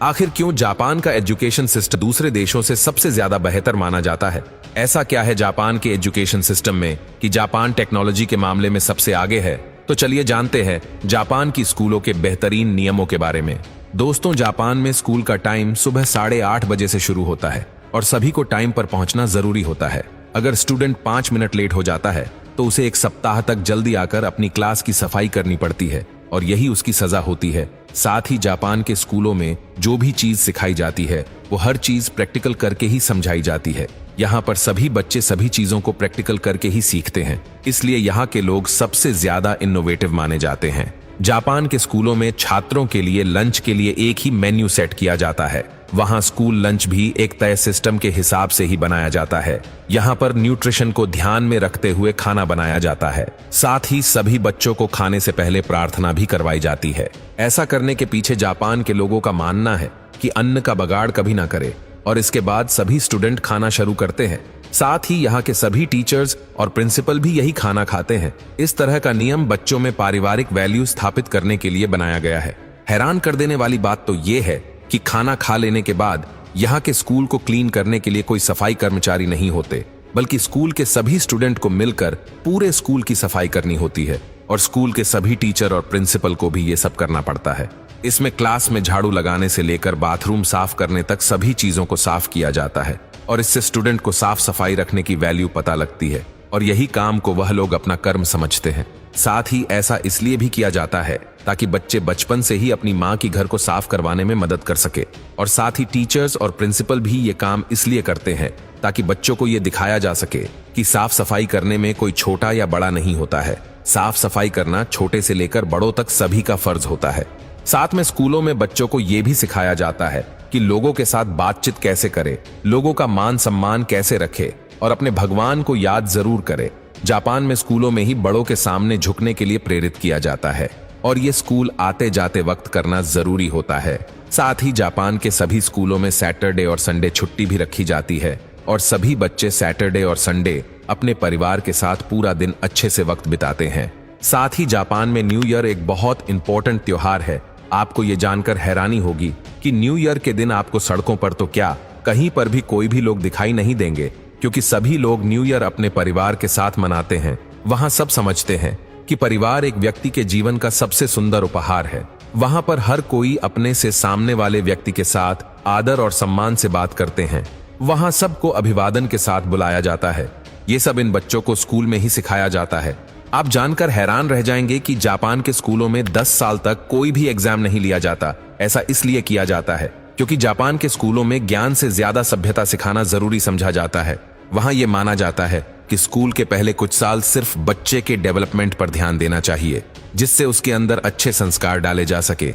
आखिर क्यों जापान का एजुकेशन सिस्टम दूसरे देशों से सबसे ज्यादा बेहतर माना जाता है? ऐसा क्या है जापान के एजुकेशन सिस्टम में कि जापान टेक्नोलॉजी के मामले में सबसे आगे है? तो चलिए जानते हैं जापान की स्कूलों के बेहतरीन नियमों के बारे में। दोस्तों, जापान में स्कूल का टाइम सुबह 8:30 बजे से शुरू होता है और सभी को टाइम पर पहुंचना जरूरी होता है। अगर स्टूडेंट 5 मिनट लेट हो जाता है तो उसे 1 सप्ताह तक जल्दी आकर अपनी क्लास की सफाई करनी पड़ती है और यही उसकी सजा होती है। साथ ही जापान के स्कूलों में जो भी चीज सिखाई जाती है वो हर चीज प्रैक्टिकल करके ही समझाई जाती है। यहाँ पर सभी बच्चे सभी चीजों को प्रैक्टिकल करके ही सीखते हैं, इसलिए यहाँ के लोग सबसे ज्यादा इनोवेटिव माने जाते हैं। जापान के स्कूलों में छात्रों के लिए लंच के लिए एक ही मेन्यू सेट किया जाता है। वहाँ स्कूल लंच भी एक तय सिस्टम के हिसाब से ही बनाया जाता है। यहाँ पर न्यूट्रिशन को ध्यान में रखते हुए खाना बनाया जाता है। साथ ही सभी बच्चों को खाने से पहले प्रार्थना भी करवाई जाती है। ऐसा करने के पीछे जापान के लोगों का मानना है कि अन्न का बगाड़ कभी ना करे और इसके बाद सभी स्टूडेंट खाना शुरू करते हैं। साथ ही यहाँ के सभी टीचर्स और प्रिंसिपल भी यही खाना खाते हैं। इस तरह का नियम बच्चों में पारिवारिक वैल्यू स्थापित करने के लिए बनाया गया है। हैरान कर देने वाली बात तो ये है कि खाना खा लेने के बाद यहाँ के स्कूल को क्लीन करने के लिए कोई सफाई कर्मचारी नहीं होते, बल्कि स्कूल के सभी स्टूडेंट को मिलकर पूरे स्कूल की सफाई करनी होती है और स्कूल के सभी टीचर और प्रिंसिपल को भी ये सब करना पड़ता है। इसमें क्लास में झाड़ू लगाने से लेकर बाथरूम साफ करने तक सभी चीजों को साफ किया जाता है और इससे स्टूडेंट को साफ सफाई रखने की वैल्यू पता लगती है और यही काम को वह लोग अपना कर्म समझते हैं। साथ ही ऐसा इसलिए भी किया जाता है ताकि बच्चे बचपन से ही अपनी माँ की घर को साफ करवाने में मदद कर सके और साथ ही टीचर्स और प्रिंसिपल भी ये काम इसलिए करते हैं ताकि बच्चों को ये दिखाया जा सके कि साफ सफाई करने में कोई छोटा या बड़ा नहीं होता है। साफ सफाई करना छोटे से लेकर बड़ों तक सभी का फर्ज होता है। साथ में स्कूलों में बच्चों को ये भी सिखाया जाता है कि लोगों के साथ बातचीत कैसे करे, लोगों का मान सम्मान कैसे रखे और अपने भगवान को याद जरूर करे। जापान में स्कूलों में ही बड़ों के सामने झुकने के लिए प्रेरित किया जाता है और ये स्कूल आते जाते वक्त करना जरूरी होता है। साथ ही जापान के सभी स्कूलों में सैटरडे और संडे छुट्टी भी रखी जाती है और सभी बच्चे सैटरडे और संडे अपने परिवार के साथ पूरा दिन अच्छे से वक्त बिताते हैं। साथ ही जापान में न्यू ईयर एक बहुत इंपॉर्टेंट त्योहार है। आपको ये जानकर हैरानी होगी कि न्यू ईयर के दिन आपको सड़कों पर तो क्या, कहीं पर भी कोई भी लोग दिखाई नहीं देंगे, क्योंकि सभी लोग न्यू ईयर अपने परिवार के साथ मनाते हैं। वहाँ सब समझते हैं कि परिवार एक व्यक्ति के जीवन का सबसे सुंदर उपहार है। वहाँ पर हर कोई अपने से सामने वाले व्यक्ति के साथ आदर और सम्मान से बात करते हैं। वहाँ सबको अभिवादन के साथ बुलाया जाता है। ये सब इन बच्चों को स्कूल में ही सिखाया जाता है। आप जानकर हैरान रह जाएंगे कि जापान के स्कूलों में 10 साल तक कोई भी एग्जाम नहीं लिया जाता। ऐसा इसलिए किया जाता है क्योंकि जापान के स्कूलों में ज्ञान से ज्यादा सभ्यता सिखाना जरूरी समझा जाता है। वहाँ ये माना जाता है कि स्कूल के पहले कुछ साल सिर्फ बच्चे के डेवलपमेंट पर ध्यान देना चाहिए, जिससे उसके अंदर अच्छे संस्कार डाले जा सके।